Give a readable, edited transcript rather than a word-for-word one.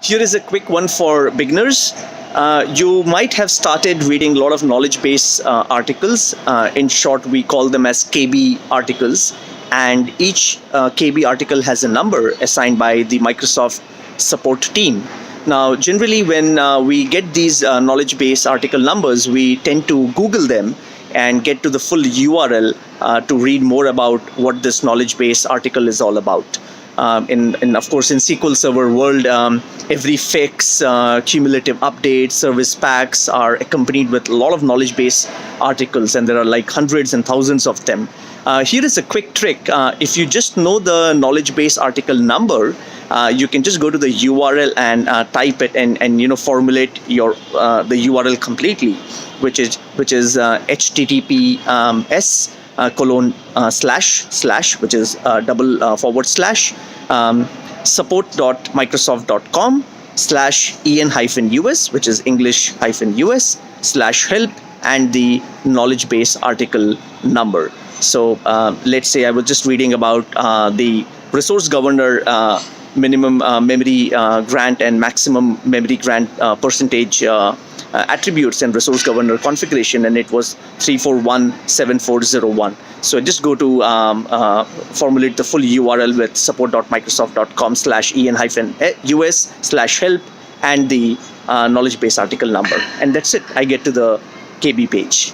Here is a quick one for beginners. You might have started reading a lot of knowledge base articles. In short, we call them as KB articles. And each KB article has a number assigned by the Microsoft support team. Now, generally, when we get these knowledge base article numbers, we tend to Google them and get to the full URL to read more about what this knowledge base article is all about. Of course, in SQL Server world, every fix, cumulative updates, service packs are accompanied with a lot of knowledge base articles, and there are like hundreds and thousands of them. Here is a quick trick. If you just know the knowledge base article number, you can just go to the URL and type it and formulate your the URL completely, which is https // which is support.microsoft.com/en-us, which is English-US/help, and the knowledge base article number. So let's say I was just reading about the resource governor minimum memory grant and maximum memory grant percentage attributes and resource governor configuration, and it was 3417401. So just go to formulate the full URL with support.microsoft.com/en-us/help and the knowledge base article number, and that's it. I get to the KB page.